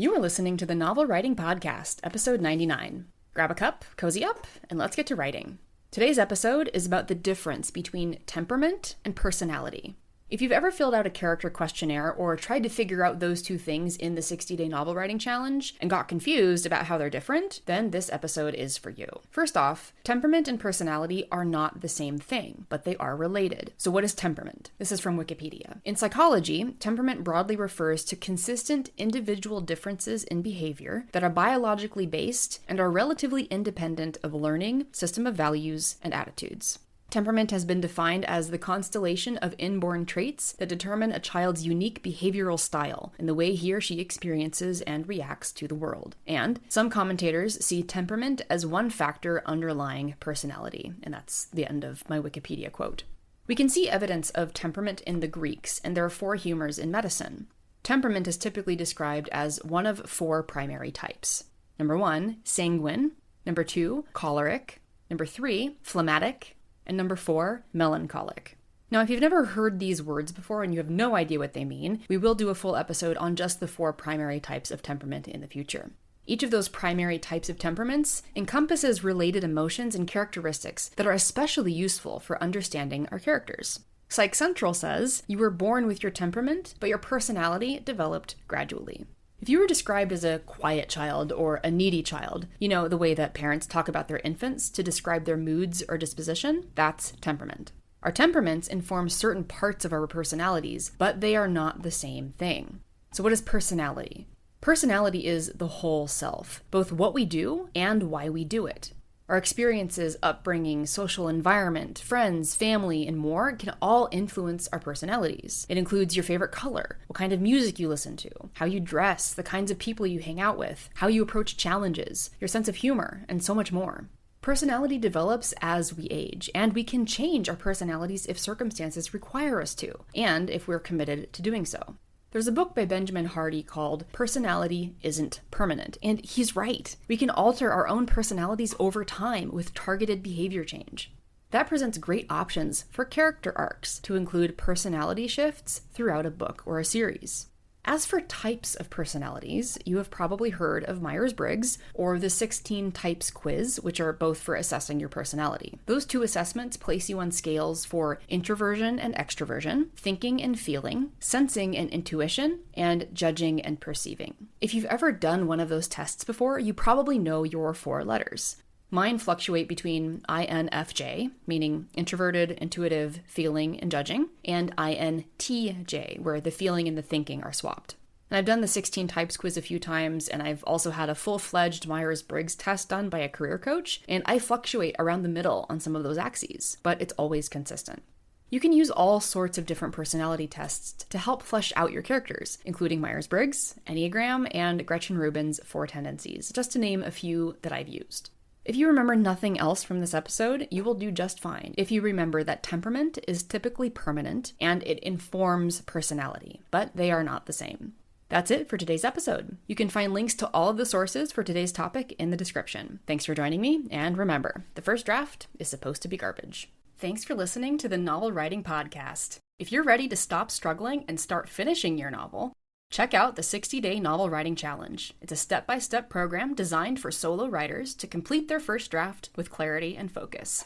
You are listening to the Novel Writing Podcast, episode 99. Grab a cup, cozy up, and let's get to writing. Today's episode is about the difference between temperament and personality. If you've ever filled out a character questionnaire or tried to figure out those two things in the 60-day novel writing challenge and got confused about how they're different, then this episode is for you. First off, temperament and personality are not the same thing, but they are related. So what is temperament? This is from Wikipedia. In psychology, temperament broadly refers to consistent individual differences in behavior that are biologically based and are relatively independent of learning, system of values, and attitudes. Temperament has been defined as the constellation of inborn traits that determine a child's unique behavioral style in the way he or she experiences and reacts to the world. And some commentators see temperament as one factor underlying personality. And that's the end of my Wikipedia quote. We can see evidence of temperament in the Greeks, and there are 4 humors in medicine. Temperament is typically described as one of 4 primary types. Number 1, sanguine. Number 2, choleric. Number 3, phlegmatic. And number 4, melancholic. Now, if you've never heard these words before and you have no idea what they mean, we will do a full episode on just the 4 primary types of temperament in the future. Each of those primary types of temperaments encompasses related emotions and characteristics that are especially useful for understanding our characters. Psych Central says, you were born with your temperament, but your personality developed gradually. If you were described as a quiet child or a needy child, you know, the way that parents talk about their infants to describe their moods or disposition, that's temperament. Our temperaments inform certain parts of our personalities, but they are not the same thing. So what is personality? Personality is the whole self, both what we do and why we do it. Our experiences, upbringing, social environment, friends, family, and more can all influence our personalities. It includes your favorite color, what kind of music you listen to, how you dress, the kinds of people you hang out with, how you approach challenges, your sense of humor, and so much more. Personality develops as we age, and we can change our personalities if circumstances require us to, and if we're committed to doing so. There's a book by Benjamin Hardy called Personality Isn't Permanent, and he's right. We can alter our own personalities over time with targeted behavior change. That presents great options for character arcs to include personality shifts throughout a book or a series. As for types of personalities, you have probably heard of Myers-Briggs or the 16 Types quiz, which are both for assessing your personality. Those 2 assessments place you on scales for introversion and extroversion, thinking and feeling, sensing and intuition, and judging and perceiving. If you've ever done one of those tests before, you probably know your 4 letters. Mine fluctuate between INFJ, meaning introverted, intuitive, feeling, and judging, and INTJ, where the feeling and the thinking are swapped. And I've done the 16 Types quiz a few times, and I've also had a full-fledged Myers-Briggs test done by a career coach, and I fluctuate around the middle on some of those axes, but it's always consistent. You can use all sorts of different personality tests to help flesh out your characters, including Myers-Briggs, Enneagram, and Gretchen Rubin's 4 tendencies, just to name a few that I've used. If you remember nothing else from this episode, you will do just fine if you remember that temperament is typically permanent and it informs personality, but they are not the same. That's it for today's episode. You can find links to all of the sources for today's topic in the description. Thanks for joining me, and remember, the first draft is supposed to be garbage. Thanks for listening to the Novel Writing Podcast. If you're ready to stop struggling and start finishing your novel, check out the 60-day novel writing challenge. It's a step-by-step program designed for solo writers to complete their first draft with clarity and focus.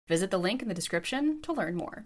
Visit the link in the description to learn more.